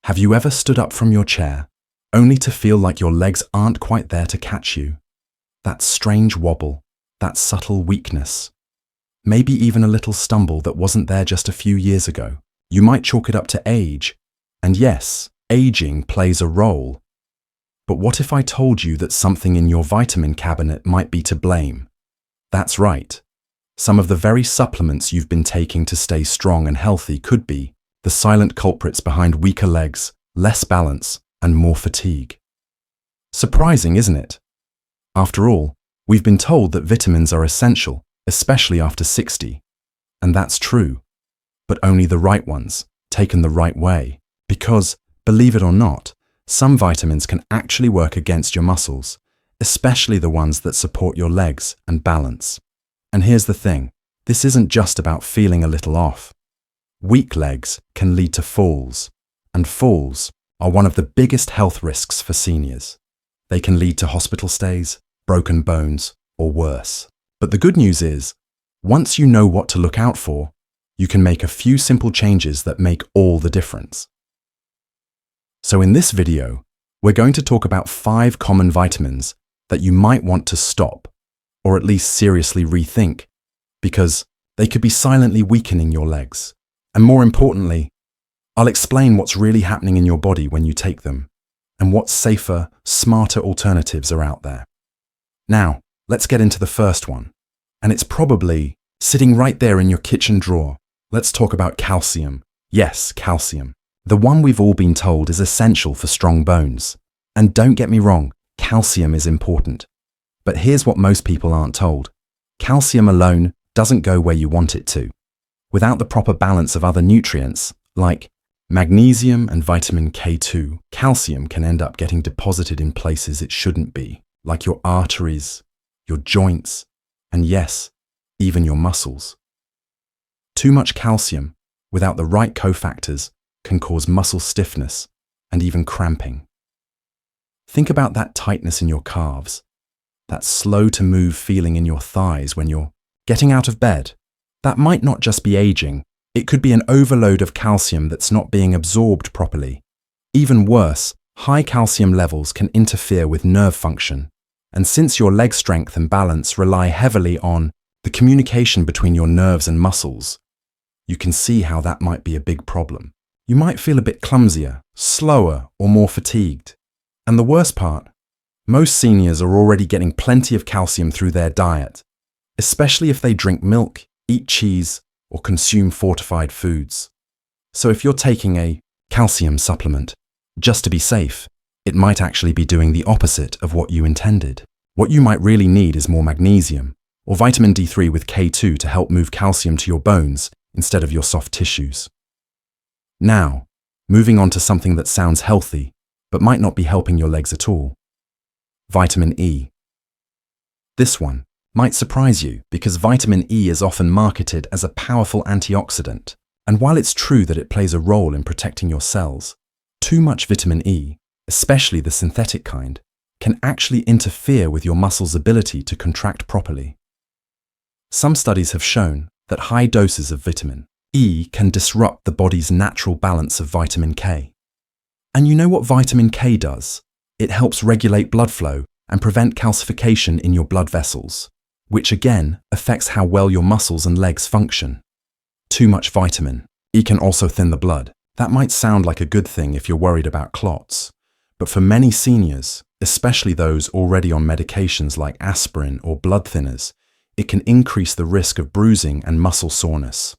Have you ever stood up from your chair, only to feel like your legs aren't quite there to catch you? That strange wobble, that subtle weakness, maybe even a little stumble that wasn't there just a few years ago. You might chalk it up to age, and yes, aging plays a role. But what if I told you that something in your vitamin cabinet might be to blame? That's right. Some of the very supplements you've been taking to stay strong and healthy could be the silent culprits behind weaker legs, less balance, and more fatigue. Surprising, isn't it? After all, we've been told that vitamins are essential, especially after 60. And that's true. But only the right ones, taken the right way. Because, believe it or not, some vitamins can actually work against your muscles, especially the ones that support your legs and balance. And here's the thing, this isn't just about feeling a little off. Weak legs can lead to falls, and falls are one of the biggest health risks for seniors. They can lead to hospital stays, broken bones, or worse. But the good news is, once you know what to look out for, you can make a few simple changes that make all the difference. So in this video, we're going to talk about 5 common vitamins that you might want to stop, or at least seriously rethink, because they could be silently weakening your legs. And more importantly, I'll explain what's really happening in your body when you take them, and what safer, smarter alternatives are out there. Now, let's get into the first one, and it's probably sitting right there in your kitchen drawer. Let's talk about calcium. Yes, calcium. The one we've all been told is essential for strong bones. And don't get me wrong, calcium is important. But here's what most people aren't told. Calcium alone doesn't go where you want it to. Without the proper balance of other nutrients, like magnesium and vitamin K2, calcium can end up getting deposited in places it shouldn't be, like your arteries, your joints, and yes, even your muscles. Too much calcium, without the right cofactors, can cause muscle stiffness and even cramping. Think about that tightness in your calves, that slow-to-move feeling in your thighs when you're getting out of bed. That might not just be aging, it could be an overload of calcium that's not being absorbed properly. Even worse, high calcium levels can interfere with nerve function. And since your leg strength and balance rely heavily on the communication between your nerves and muscles, you can see how that might be a big problem. You might feel a bit clumsier, slower, or more fatigued. And the worst part, most seniors are already getting plenty of calcium through their diet, especially if they drink milk, eat cheese, or consume fortified foods. So if you're taking a calcium supplement, just to be safe, it might actually be doing the opposite of what you intended. What you might really need is more magnesium, or vitamin D3 with K2 to help move calcium to your bones instead of your soft tissues. Now, moving on to something that sounds healthy, but might not be helping your legs at all. Vitamin E. This one might surprise you because vitamin E is often marketed as a powerful antioxidant. And while it's true that it plays a role in protecting your cells, too much vitamin E, especially the synthetic kind, can actually interfere with your muscles' ability to contract properly. Some studies have shown that high doses of vitamin E can disrupt the body's natural balance of vitamin K. And you know what vitamin K does? It helps regulate blood flow and prevent calcification in your blood vessels, which again affects how well your muscles and legs function. Too much vitamin E can also thin the blood. That might sound like a good thing if you're worried about clots, but for many seniors, especially those already on medications like aspirin or blood thinners, it can increase the risk of bruising and muscle soreness.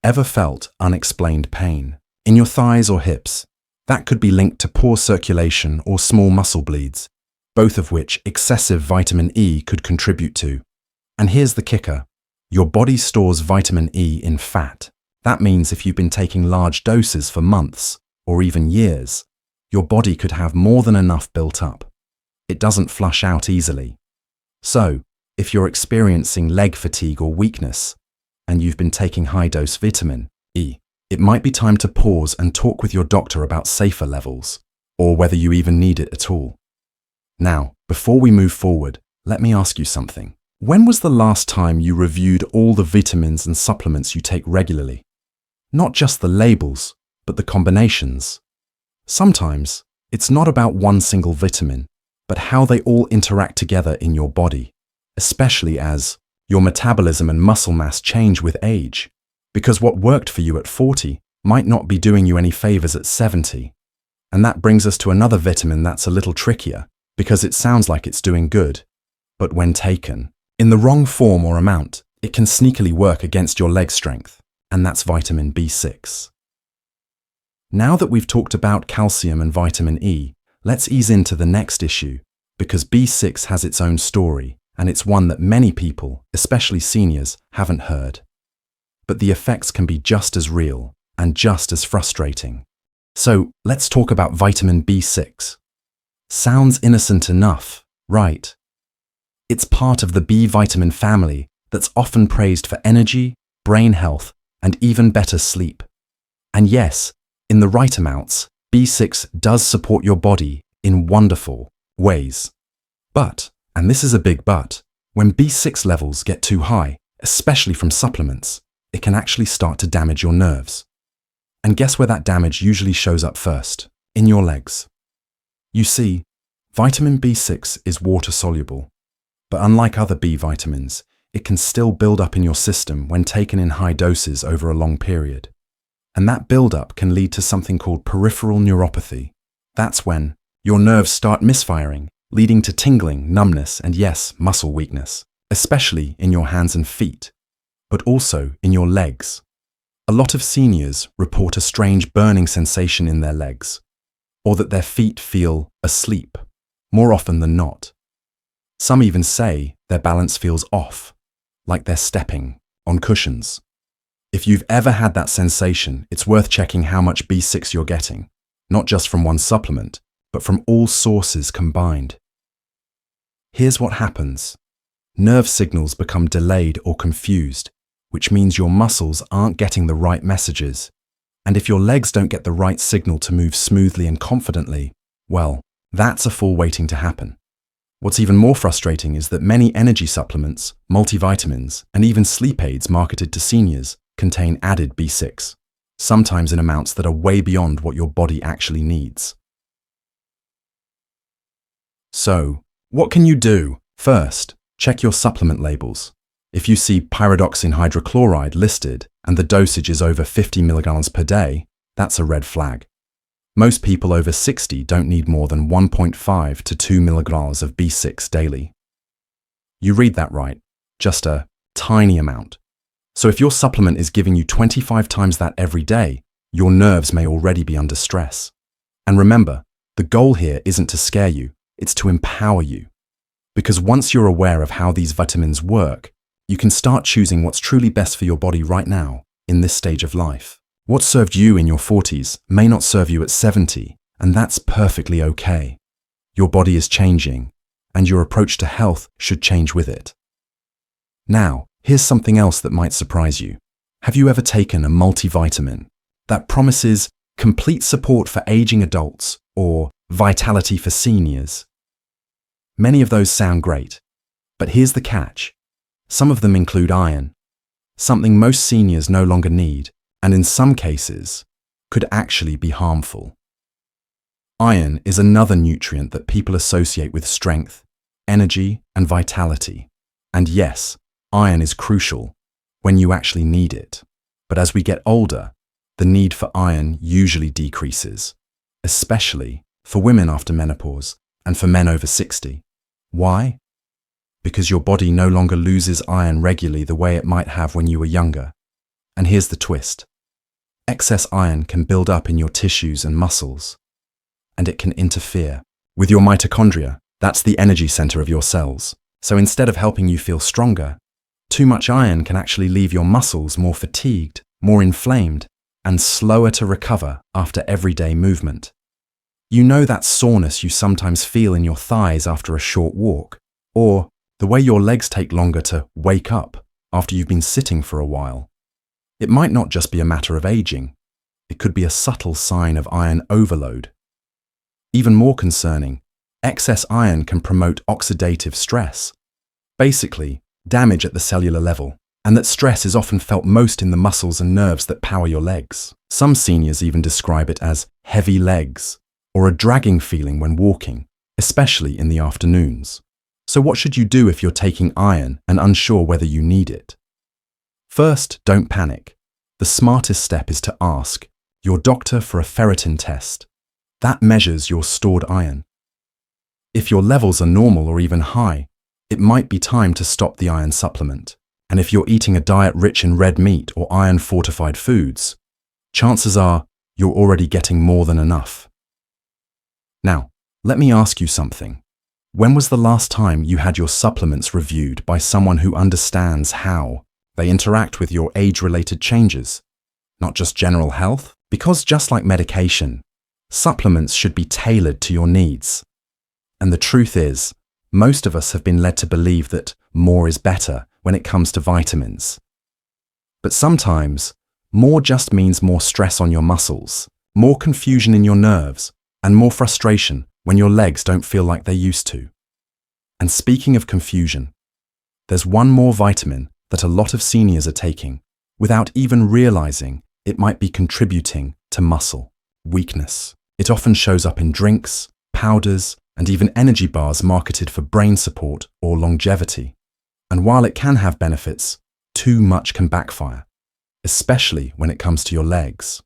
Ever felt unexplained pain in your thighs or hips? That could be linked to poor circulation or small muscle bleeds, both of which excessive vitamin E could contribute to. And here's the kicker. Your body stores vitamin E in fat. That means if you've been taking large doses for months or even years, your body could have more than enough built up. It doesn't flush out easily. So, if you're experiencing leg fatigue or weakness, and you've been taking high-dose vitamin E, it might be time to pause and talk with your doctor about safer levels, or whether you even need it at all. Now, before we move forward, let me ask you something. When was the last time you reviewed all the vitamins and supplements you take regularly? Not just the labels, but the combinations. Sometimes, it's not about one single vitamin, but how they all interact together in your body, especially as your metabolism and muscle mass change with age, because what worked for you at 40 might not be doing you any favors at 70. And that brings us to another vitamin that's a little trickier, because it sounds like it's doing good, but when taken in the wrong form or amount, it can sneakily work against your leg strength, and that's vitamin B6. Now that we've talked about calcium and vitamin E, let's ease into the next issue, because B6 has its own story, and it's one that many people, especially seniors, haven't heard. But the effects can be just as real and just as frustrating. So let's talk about vitamin B6. Sounds innocent enough, right? It's part of the B vitamin family that's often praised for energy, brain health, and even better sleep. And yes, in the right amounts, B6 does support your body in wonderful ways. But, and this is a big but, when B6 levels get too high, especially from supplements, it can actually start to damage your nerves. And guess where that damage usually shows up first? In your legs. You see, vitamin B6 is water-soluble, but unlike other B vitamins, it can still build up in your system when taken in high doses over a long period. And that buildup can lead to something called peripheral neuropathy. That's when your nerves start misfiring, leading to tingling, numbness, and yes, muscle weakness, especially in your hands and feet, but also in your legs. A lot of seniors report a strange burning sensation in their legs, or that their feet feel asleep, more often than not. Some even say their balance feels off, like they're stepping on cushions. If you've ever had that sensation, it's worth checking how much B6 you're getting, not just from one supplement, but from all sources combined. Here's what happens. Nerve signals become delayed or confused, which means your muscles aren't getting the right messages. And if your legs don't get the right signal to move smoothly and confidently, well, that's a fall waiting to happen. What's even more frustrating is that many energy supplements, multivitamins, and even sleep aids marketed to seniors contain added B6, sometimes in amounts that are way beyond what your body actually needs. So, what can you do? First, check your supplement labels. If you see pyridoxine hydrochloride listed and the dosage is over 50 milligrams per day, that's a red flag. Most people over 60 don't need more than 1.5 to 2 milligrams of B6 daily. You read that right, just a tiny amount. So if your supplement is giving you 25 times that every day, your nerves may already be under stress. And remember, the goal here isn't to scare you, it's to empower you. Because once you're aware of how these vitamins work, you can start choosing what's truly best for your body right now, in this stage of life. What served you in your 40s may not serve you at 70, and that's perfectly okay. Your body is changing, and your approach to health should change with it. Now, here's something else that might surprise you. Have you ever taken a multivitamin that promises complete support for aging adults or vitality for seniors? Many of those sound great, but here's the catch. Some of them include iron, something most seniors no longer need, and in some cases, could actually be harmful. Iron is another nutrient that people associate with strength, energy, and vitality. And yes, iron is crucial when you actually need it. But as we get older, the need for iron usually decreases, especially for women after menopause and for men over 60. Why? Because your body no longer loses iron regularly the way it might have when you were younger. And here's the twist. Excess iron can build up in your tissues and muscles, and it can interfere with your mitochondria. That's the energy center of your cells. So instead of helping you feel stronger, too much iron can actually leave your muscles more fatigued, more inflamed, and slower to recover after everyday movement. You know that soreness you sometimes feel in your thighs after a short walk, or the way your legs take longer to wake up after you've been sitting for a while. It might not just be a matter of aging. It could be a subtle sign of iron overload. Even more concerning, excess iron can promote oxidative stress, basically damage at the cellular level, and that stress is often felt most in the muscles and nerves that power your legs. Some seniors even describe it as heavy legs or a dragging feeling when walking, especially in the afternoons. So what should you do if you're taking iron and unsure whether you need it? First, don't panic. The smartest step is to ask your doctor for a ferritin test. That measures your stored iron. If your levels are normal or even high, it might be time to stop the iron supplement. And if you're eating a diet rich in red meat or iron-fortified foods, chances are you're already getting more than enough. Now, let me ask you something. When was the last time you had your supplements reviewed by someone who understands how they interact with your age-related changes? Not just general health? Because just like medication, supplements should be tailored to your needs. And the truth is, most of us have been led to believe that more is better when it comes to vitamins. But sometimes, more just means more stress on your muscles, more confusion in your nerves, and more frustration when your legs don't feel like they used to. And speaking of confusion, there's one more vitamin that a lot of seniors are taking without even realizing it might be contributing to muscle weakness. It often shows up in drinks, powders, and even energy bars marketed for brain support or longevity. And while it can have benefits, too much can backfire, especially when it comes to your legs.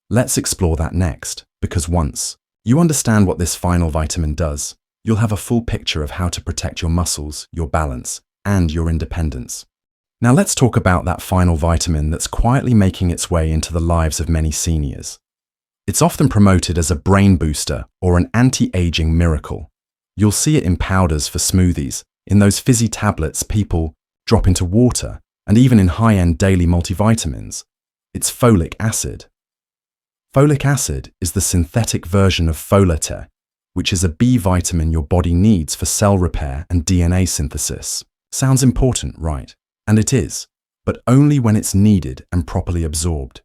Let's explore that next, because once you understand what this final vitamin does, you'll have a full picture of how to protect your muscles, your balance, and your independence. Now let's talk about that final vitamin that's quietly making its way into the lives of many seniors. It's often promoted as a brain booster or an anti-aging miracle. You'll see it in powders for smoothies, in those fizzy tablets people drop into water, and even in high-end daily multivitamins. It's folic acid. Folic acid is the synthetic version of folate, which is a B vitamin your body needs for cell repair and DNA synthesis. Sounds important, right? And it is, but only when it's needed and properly absorbed.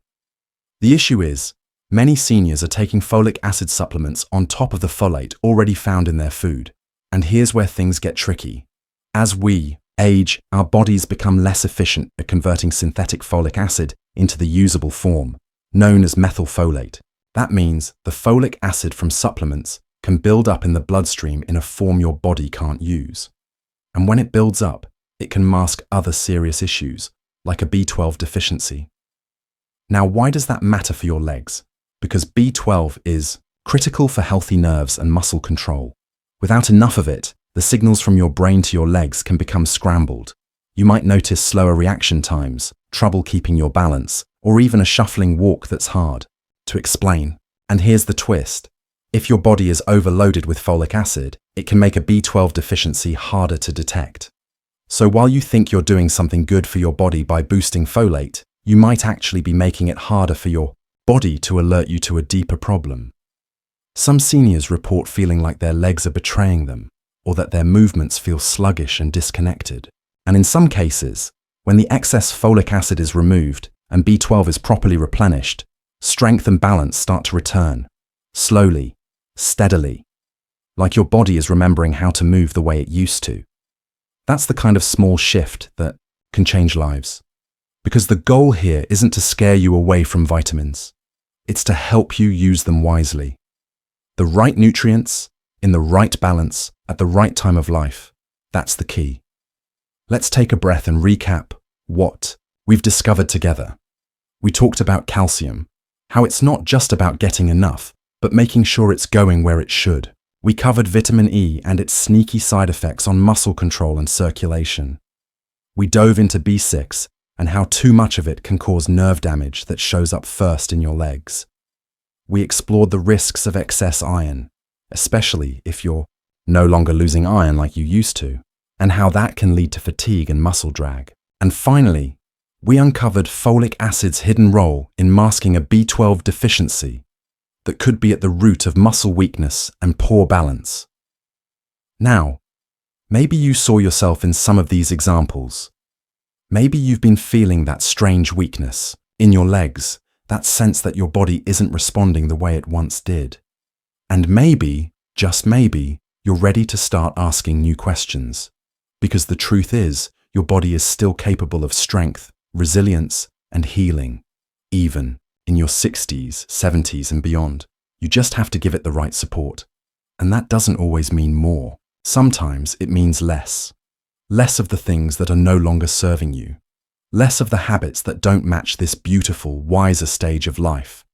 The issue is, many seniors are taking folic acid supplements on top of the folate already found in their food. And here's where things get tricky. As we age, our bodies become less efficient at converting synthetic folic acid into the usable form, known as methylfolate. That means the folic acid from supplements can build up in the bloodstream in a form your body can't use. And when it builds up, it can mask other serious issues, like a B12 deficiency. Now, why does that matter for your legs? Because B12 is critical for healthy nerves and muscle control. Without enough of it, the signals from your brain to your legs can become scrambled. You might notice slower reaction times, trouble keeping your balance, or even a shuffling walk that's hard to explain. And here's the twist. If your body is overloaded with folic acid, it can make a B12 deficiency harder to detect. So while you think you're doing something good for your body by boosting folate, you might actually be making it harder for your body to alert you to a deeper problem. Some seniors report feeling like their legs are betraying them, or that their movements feel sluggish and disconnected. And in some cases, when the excess folic acid is removed and B12 is properly replenished, strength and balance start to return, slowly, steadily, like your body is remembering how to move the way it used to. That's the kind of small shift that can change lives. Because the goal here isn't to scare you away from vitamins. It's to help you use them wisely. The right nutrients, in the right balance, at the right time of life. That's the key. Let's take a breath and recap what we've discovered together. We talked about calcium, how it's not just about getting enough, but making sure it's going where it should. We covered vitamin E and its sneaky side effects on muscle control and circulation. We dove into B6 and how too much of it can cause nerve damage that shows up first in your legs. We explored the risks of excess iron, especially if you're no longer losing iron like you used to, and how that can lead to fatigue and muscle drag. And finally, we uncovered folic acid's hidden role in masking a B12 deficiency that could be at the root of muscle weakness and poor balance. Now, maybe you saw yourself in some of these examples. Maybe you've been feeling that strange weakness in your legs, that sense that your body isn't responding the way it once did. And maybe, just maybe, you're ready to start asking new questions. Because the truth is, your body is still capable of strength, resilience, and healing, even in your 60s, 70s, and beyond. You just have to give it the right support. And that doesn't always mean more. Sometimes it means less. Less of the things that are no longer serving you. Less of the habits that don't match this beautiful, wiser stage of life.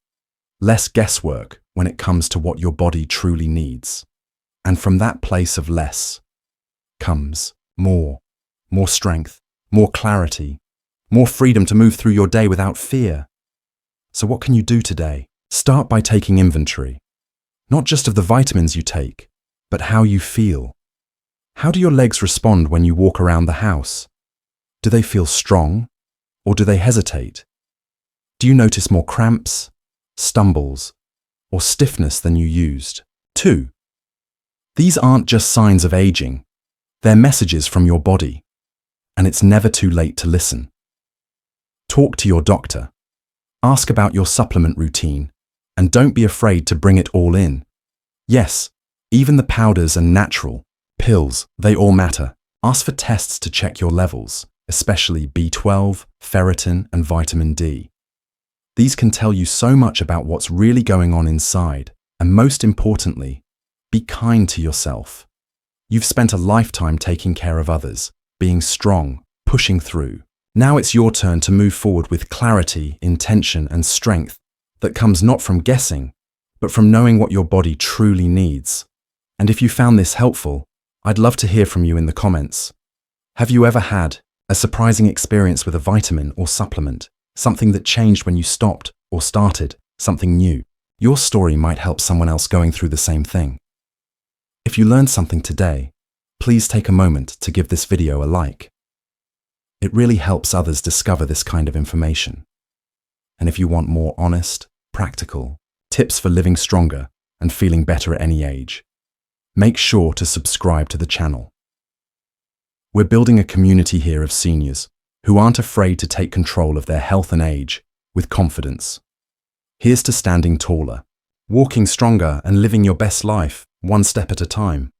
Less guesswork when it comes to what your body truly needs. And from that place of less comes more. More strength, more clarity, more freedom to move through your day without fear. So what can you do today? Start by taking inventory. Not just of the vitamins you take, but how you feel. How do your legs respond when you walk around the house? Do they feel strong, or do they hesitate? Do you notice more cramps, stumbles, or stiffness than you used? 2. These aren't just signs of aging. They're messages from your body, and it's never too late to listen. Talk to your doctor. Ask about your supplement routine, and don't be afraid to bring it all in. Yes, even the powders and natural pills, they all matter. Ask for tests to check your levels, especially B12, ferritin, and vitamin D. These can tell you so much about what's really going on inside, and most importantly, be kind to yourself. You've spent a lifetime taking care of others, being strong, pushing through. Now it's your turn to move forward with clarity, intention, and strength that comes not from guessing, but from knowing what your body truly needs. And if you found this helpful, I'd love to hear from you in the comments. Have you ever had a surprising experience with a vitamin or supplement, something that changed when you stopped or started something new? Your story might help someone else going through the same thing. If you learned something today, please take a moment to give this video a like. It really helps others discover this kind of information. And if you want more honest, practical tips for living stronger and feeling better at any age, make sure to subscribe to the channel. We're building a community here of seniors who aren't afraid to take control of their health and age with confidence. Here's to standing taller, walking stronger, and living your best life one step at a time.